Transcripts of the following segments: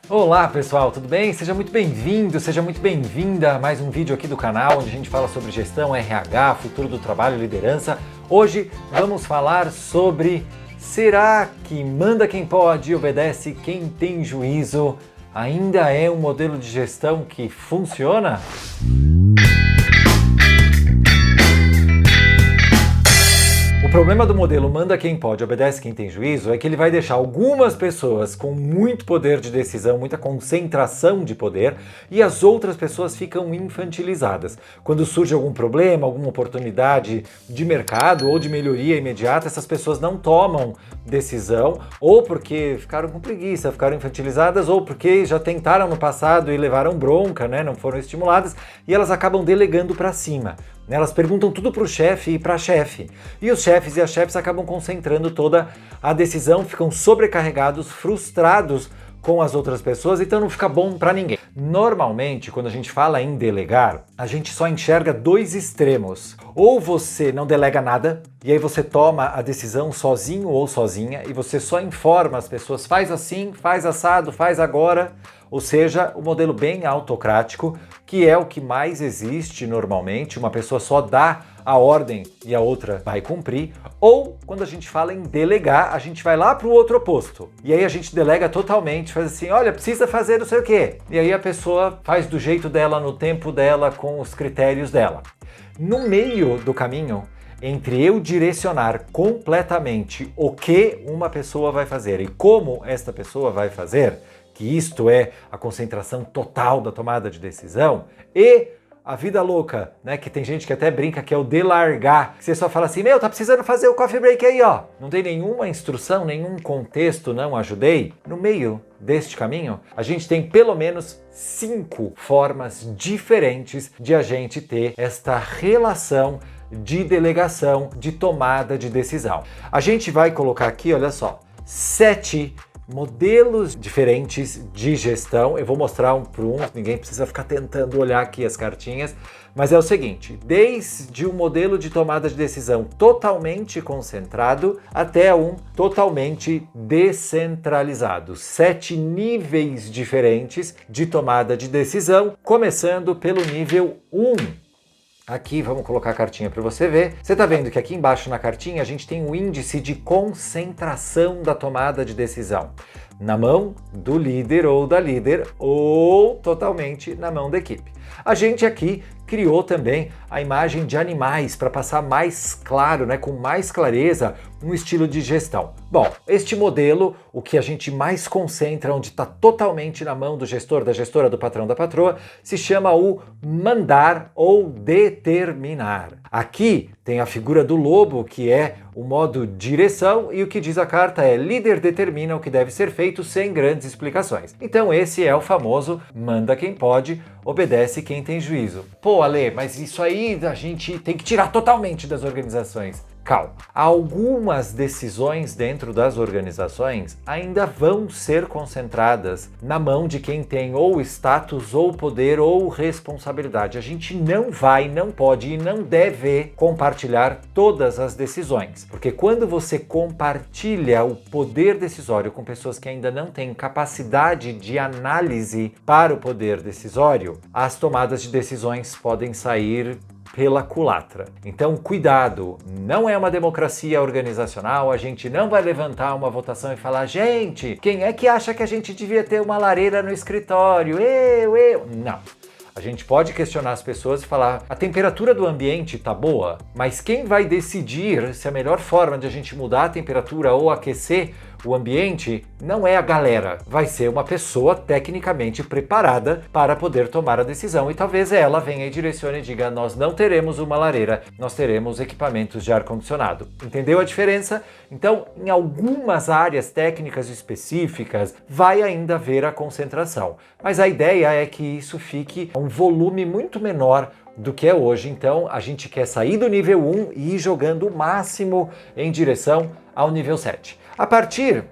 Olá pessoal, tudo bem? Seja muito bem-vindo, seja muito bem-vinda a mais um vídeo aqui do canal onde a gente fala sobre gestão, RH, futuro do trabalho e liderança. Hoje vamos falar sobre: será que manda quem pode e obedece quem tem juízo ainda é um modelo de gestão que funciona? O problema do modelo manda quem pode, obedece quem tem juízo é que ele vai deixar algumas pessoas com muito poder de decisão, muita concentração de poder, e as outras pessoas ficam infantilizadas. Quando surge algum problema, alguma oportunidade de mercado ou de melhoria imediata, essas pessoas não tomam decisão, ou porque ficaram com preguiça, ficaram infantilizadas, ou porque já tentaram no passado e levaram bronca, não foram estimuladas, e elas acabam delegando para cima. Elas perguntam tudo para o chefe e para a chefe. E os chefes e as chefes acabam concentrando toda a decisão, ficam sobrecarregados, frustrados com as outras pessoas, então não fica bom para ninguém. Normalmente, quando a gente fala em delegar, a gente só enxerga dois extremos. Ou você não delega nada, e aí você toma a decisão sozinho ou sozinha, e você só informa as pessoas, faz assim, faz assado, faz agora. Ou seja, o modelo bem autocrático, que é o que mais existe normalmente, uma pessoa só dá a ordem e a outra vai cumprir. Ou, quando a gente fala em delegar, a gente vai lá para o outro oposto. E aí a gente delega totalmente, faz assim, olha, precisa fazer não sei o quê. E aí a pessoa faz do jeito dela, no tempo dela, com os critérios dela. No meio do caminho, entre eu direcionar completamente o que uma pessoa vai fazer e como esta pessoa vai fazer, que isto é a concentração total da tomada de decisão, e a vida louca, que tem gente que até brinca que é o delargar, que você só fala assim, tá precisando fazer o coffee break aí, ó. Não tem nenhuma instrução, nenhum contexto, não ajudei. No meio deste caminho, a gente tem pelo menos 5 formas diferentes de a gente ter esta relação de delegação, de tomada de decisão. A gente vai colocar aqui, olha só, 7 modelos diferentes de gestão. Eu vou mostrar um por um, ninguém precisa ficar tentando olhar aqui as cartinhas, mas é o seguinte, desde um modelo de tomada de decisão totalmente concentrado até um totalmente descentralizado. 7 níveis diferentes de tomada de decisão, começando pelo nível 1. Aqui, vamos colocar a cartinha para você ver. Você está vendo que aqui embaixo na cartinha a gente tem o índice de concentração da tomada de decisão. Na mão do líder ou da líder ou totalmente na mão da equipe. A gente aqui criou também a imagem de animais para passar mais claro, com mais clareza, um estilo de gestão. Bom, este modelo, o que a gente mais concentra, onde está totalmente na mão do gestor, da gestora, do patrão, da patroa, se chama o mandar ou determinar. Aqui tem a figura do lobo, que é o modo direção, e o que diz a carta é: líder determina o que deve ser feito sem grandes explicações. Então esse é o famoso manda quem pode, obedece quem tem juízo. Pô, Ale, mas isso aí a gente tem que tirar totalmente das organizações. Calma. Algumas decisões dentro das organizações ainda vão ser concentradas na mão de quem tem ou status, ou poder, ou responsabilidade. A gente não vai, não pode e não deve compartilhar todas as decisões. Porque quando você compartilha o poder decisório com pessoas que ainda não têm capacidade de análise para o poder decisório, as tomadas de decisões podem sair pela culatra. Então, cuidado, não é uma democracia organizacional, a gente não vai levantar uma votação e falar, gente, quem é que acha que a gente devia ter uma lareira no escritório? Eu. Não. A gente pode questionar as pessoas e falar, a temperatura do ambiente tá boa, mas quem vai decidir se a melhor forma de a gente mudar a temperatura ou aquecer o ambiente não é a galera, vai ser uma pessoa tecnicamente preparada para poder tomar a decisão, e talvez ela venha e direcione e diga, nós não teremos uma lareira, nós teremos equipamentos de ar-condicionado. Entendeu a diferença? Então, em algumas áreas técnicas específicas, vai ainda haver a concentração, mas a ideia é que isso fique um volume muito menor do que é hoje. Então a gente quer sair do nível 1 e ir jogando o máximo em direção ao nível 7. A partir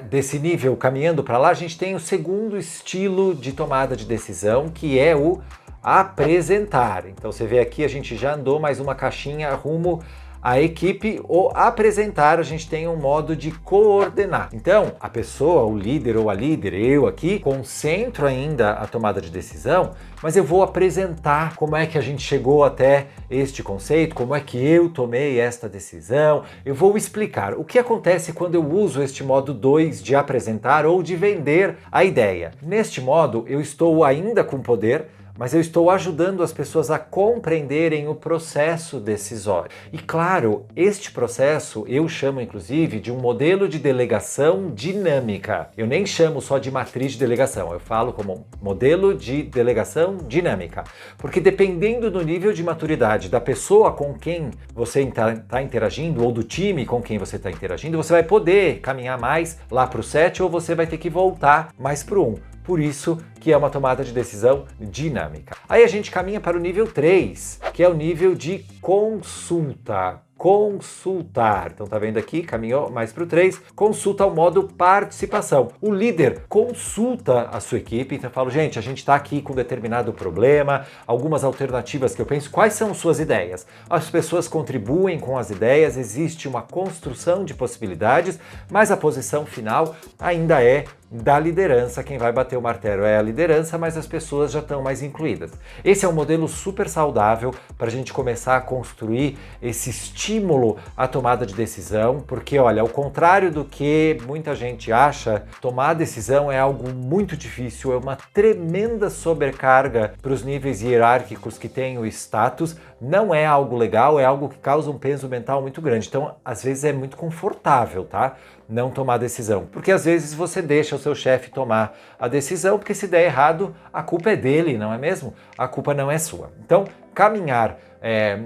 desse nível, caminhando para lá, a gente tem o segundo estilo de tomada de decisão, que é o apresentar. Então você vê aqui, a gente já andou mais uma caixinha rumo a equipe, o apresentar, a gente tem um modo de coordenar. Então, a pessoa, o líder ou a líder, eu aqui, concentro ainda a tomada de decisão, mas eu vou apresentar como é que a gente chegou até este conceito, como é que eu tomei esta decisão, eu vou explicar o que acontece quando eu uso este modo 2 de apresentar ou de vender a ideia. Neste modo, eu estou ainda com poder, mas eu estou ajudando as pessoas a compreenderem o processo decisório. E claro, este processo eu chamo inclusive de um modelo de delegação dinâmica. Eu nem chamo só de matriz de delegação, eu falo como modelo de delegação dinâmica. Porque dependendo do nível de maturidade da pessoa com quem você está interagindo ou do time com quem você está interagindo, você vai poder caminhar mais lá para o 7 ou você vai ter que voltar mais para o 1. Por isso que é uma tomada de decisão dinâmica. Aí a gente caminha para o nível 3, que é o nível de consulta. Consultar. Então tá vendo aqui, caminhou mais para o 3, consulta o modo participação. O líder consulta a sua equipe, então eu falo, gente, a gente está aqui com determinado problema, algumas alternativas que eu penso, quais são suas ideias? As pessoas contribuem com as ideias, existe uma construção de possibilidades, mas a posição final ainda é da liderança, quem vai bater o martelo é a liderança, mas as pessoas já estão mais incluídas. Esse é um modelo super saudável para a gente começar a construir esse estímulo à tomada de decisão, porque olha, ao contrário do que muita gente acha, tomar decisão é algo muito difícil, é uma tremenda sobrecarga para os níveis hierárquicos que têm o status, não é algo legal, é algo que causa um peso mental muito grande, então às vezes é muito confortável, tá? Não tomar decisão, porque às vezes você deixa o seu chefe tomar a decisão, porque se der errado, a culpa é dele, não é mesmo? A culpa não é sua. Então, caminhar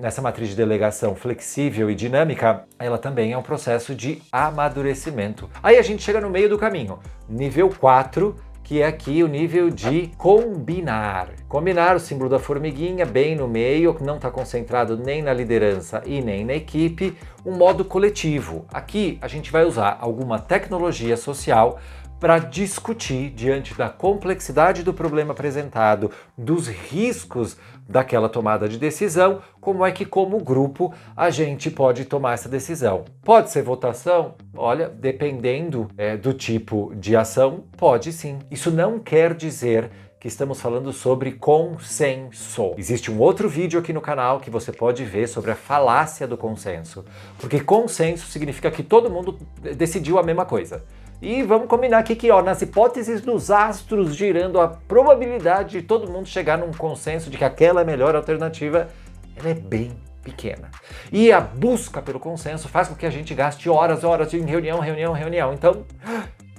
nessa matriz de delegação flexível e dinâmica, ela também é um processo de amadurecimento. Aí a gente chega no meio do caminho, nível 4, que é aqui o nível de combinar. Combinar o símbolo da formiguinha bem no meio, que não está concentrado nem na liderança e nem na equipe, um modo coletivo. Aqui a gente vai usar alguma tecnologia social para discutir, diante da complexidade do problema apresentado, dos riscos daquela tomada de decisão, como é que, como grupo, a gente pode tomar essa decisão. Pode ser votação? Olha, dependendo do tipo de ação, pode sim. Isso não quer dizer que estamos falando sobre consenso. Existe um outro vídeo aqui no canal que você pode ver sobre a falácia do consenso, porque consenso significa que todo mundo decidiu a mesma coisa. E vamos combinar aqui que, nas hipóteses dos astros girando, a probabilidade de todo mundo chegar num consenso de que aquela é a melhor alternativa, ela é bem pequena. E a busca pelo consenso faz com que a gente gaste horas em reunião. Então,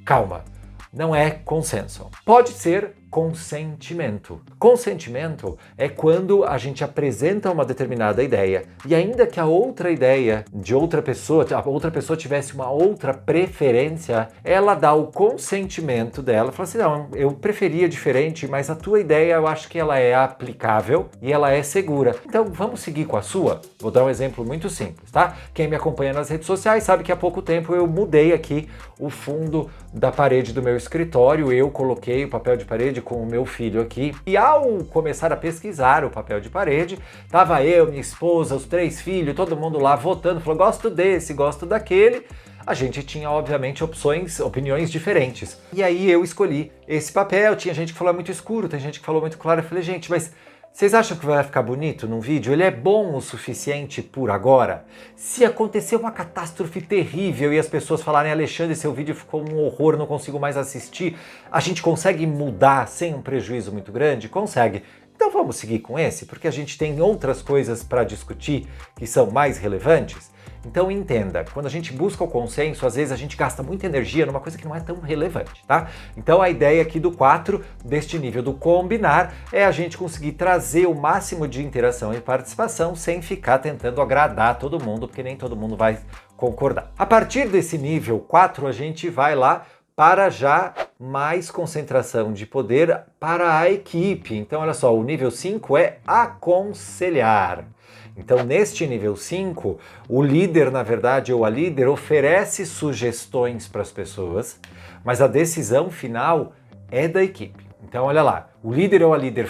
calma, não é consenso. Pode ser consentimento. Consentimento é quando a gente apresenta uma determinada ideia e ainda que a outra ideia de outra pessoa, a outra pessoa tivesse uma outra preferência, ela dá o consentimento dela, fala assim, não, eu preferia diferente, mas a tua ideia eu acho que ela é aplicável e ela é segura. Então vamos seguir com a sua? Vou dar um exemplo muito simples, tá? Quem me acompanha nas redes sociais sabe que há pouco tempo eu mudei aqui o fundo da parede do meu escritório, eu coloquei o papel de parede com o meu filho aqui, e ao começar a pesquisar o papel de parede, tava eu, minha esposa, os 3 filhos, todo mundo lá votando, falou, gosto desse, gosto daquele. A gente tinha, obviamente, opiniões diferentes. E aí eu escolhi esse papel, tinha gente que falou muito escuro, tem gente que falou muito claro, eu falei, gente, mas vocês acham que vai ficar bonito num vídeo? Ele é bom o suficiente por agora? Se acontecer uma catástrofe terrível e as pessoas falarem, Alexandre, seu vídeo ficou um horror, não consigo mais assistir, a gente consegue mudar sem um prejuízo muito grande? Consegue. Então vamos seguir com esse, porque a gente tem outras coisas para discutir que são mais relevantes. Então entenda, quando a gente busca o consenso, às vezes a gente gasta muita energia numa coisa que não é tão relevante, tá? Então a ideia aqui do 4, deste nível do combinar, é a gente conseguir trazer o máximo de interação e participação sem ficar tentando agradar todo mundo, porque nem todo mundo vai concordar. A partir desse nível 4, a gente vai lá para já mais concentração de poder para a equipe. Então olha só, o nível 5 é aconselhar. Então, neste nível 5, o líder, na verdade, ou a líder, oferece sugestões para as pessoas, mas a decisão final é da equipe. Então, olha lá, o líder ou a líder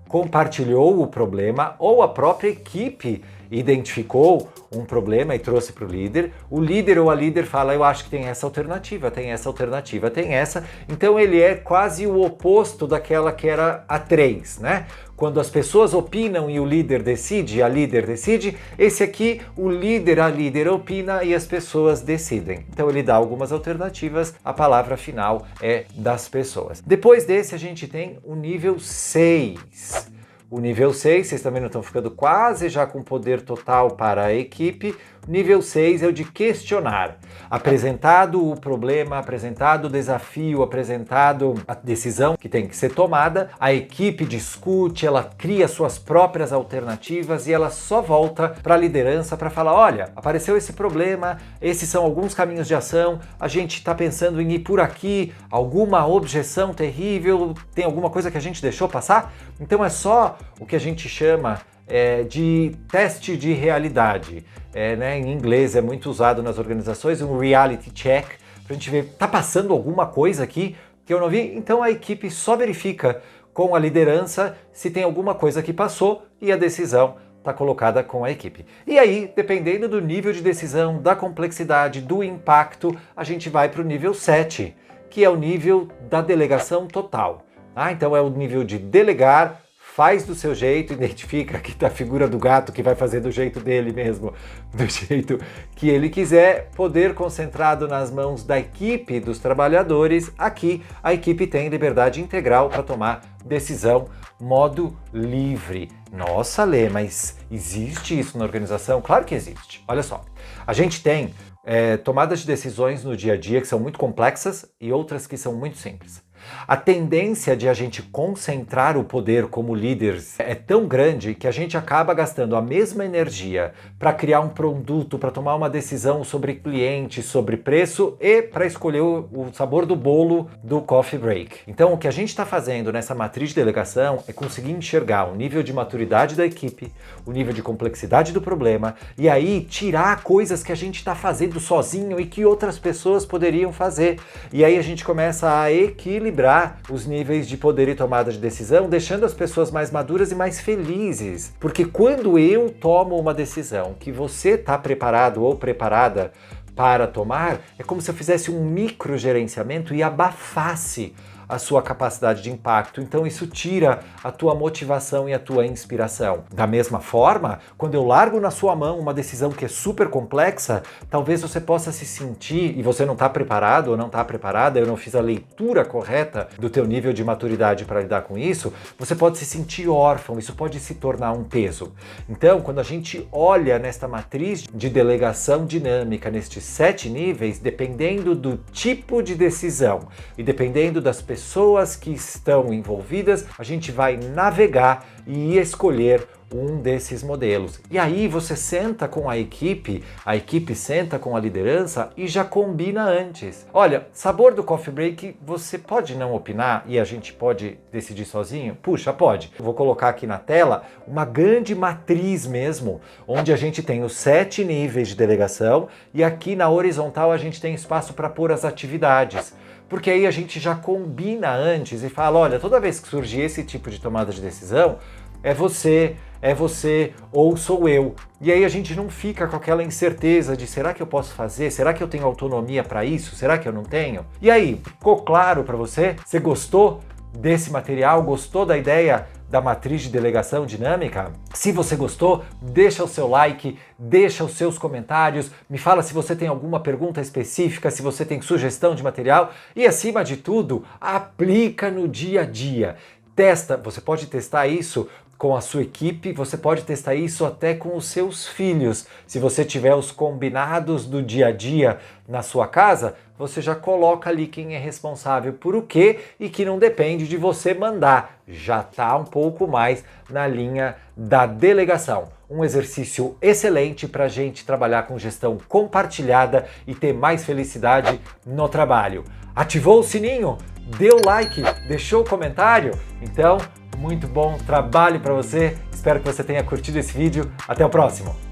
compartilhou o problema, ou a própria equipe identificou um problema e trouxe para o líder ou a líder fala, eu acho que tem essa alternativa, tem essa alternativa, tem essa. Então ele é quase o oposto daquela que era a 3, né? Quando as pessoas opinam e o líder decide, a líder decide, esse aqui, o líder, a líder opina e as pessoas decidem. Então ele dá algumas alternativas, a palavra final é das pessoas. Depois desse a gente tem o nível 6. O nível 6, vocês também não estão ficando quase já com poder total para a equipe. O nível 6 é o de questionar. Apresentado o problema, apresentado o desafio, apresentado a decisão que tem que ser tomada, a equipe discute, ela cria suas próprias alternativas e ela só volta para a liderança para falar, olha, apareceu esse problema, esses são alguns caminhos de ação, a gente está pensando em ir por aqui, alguma objeção terrível, tem alguma coisa que a gente deixou passar? Então é só o que a gente chama de teste de realidade. Né, em inglês é muito usado nas organizações, um reality check, para a gente ver, tá passando alguma coisa aqui que eu não vi? Então a equipe só verifica com a liderança se tem alguma coisa que passou e a decisão está colocada com a equipe. E aí, dependendo do nível de decisão, da complexidade, do impacto, a gente vai para o nível 7, que é o nível da delegação total. Então é o nível de delegar, faz do seu jeito, identifica que tá a figura do gato que vai fazer do jeito dele mesmo, do jeito que ele quiser, poder concentrado nas mãos da equipe, dos trabalhadores. Aqui a equipe tem liberdade integral para tomar decisão, modo livre. Nossa, Lê, mas existe isso na organização? Claro que existe. Olha só, a gente tem tomadas de decisões no dia a dia que são muito complexas e outras que são muito simples. A tendência de a gente concentrar o poder como líderes é tão grande que a gente acaba gastando a mesma energia para criar um produto, para tomar uma decisão sobre cliente, sobre preço e para escolher o sabor do bolo do coffee break. Então o que a gente está fazendo nessa matriz de delegação é conseguir enxergar o nível de maturidade da equipe, o nível de complexidade do problema e aí tirar coisas que a gente está fazendo sozinho e que outras pessoas poderiam fazer. E aí a gente começa a equilibrar os níveis de poder e tomada de decisão, deixando as pessoas mais maduras e mais felizes. Porque quando eu tomo uma decisão que você está preparado ou preparada para tomar, é como se eu fizesse um microgerenciamento e abafasse a sua capacidade de impacto. Então isso tira a tua motivação e a tua inspiração. Da mesma forma, quando eu largo na sua mão uma decisão que é super complexa, talvez você possa se sentir, e você não está preparado ou não está preparada, eu não fiz a leitura correta do teu nível de maturidade para lidar com isso, você pode se sentir órfão, isso pode se tornar um peso. Então, quando a gente olha nesta matriz de delegação dinâmica, nestes 7 níveis, dependendo do tipo de decisão e dependendo das pessoas que estão envolvidas, a gente vai navegar e escolher um desses modelos. E aí você senta com a equipe senta com a liderança e já combina antes. Olha, sabor do coffee break, você pode não opinar e a gente pode decidir sozinho? Puxa, pode. Eu vou colocar aqui na tela uma grande matriz mesmo, onde a gente tem os 7 níveis de delegação e aqui na horizontal a gente tem espaço para pôr as atividades. Porque aí a gente já combina antes e fala, olha, toda vez que surgir esse tipo de tomada de decisão, é você ou sou eu. E aí a gente não fica com aquela incerteza de será que eu posso fazer? Será que eu tenho autonomia para isso? Será que eu não tenho? E aí, ficou claro para você? Você gostou desse material? Gostou da ideia da matriz de delegação dinâmica? Se você gostou, deixa o seu like, deixa os seus comentários, me fala se você tem alguma pergunta específica, se você tem sugestão de material e, acima de tudo, aplica no dia a dia. Testa, você pode testar isso com a sua equipe, você pode testar isso até com os seus filhos. Se você tiver os combinados do dia a dia na sua casa, você já coloca ali quem é responsável por o quê e que não depende de você mandar. Já está um pouco mais na linha da delegação. Um exercício excelente para a gente trabalhar com gestão compartilhada e ter mais felicidade no trabalho. Ativou o sininho? Deu like? Deixou o comentário? Então, muito bom trabalho para você. Espero que você tenha curtido esse vídeo. Até o próximo.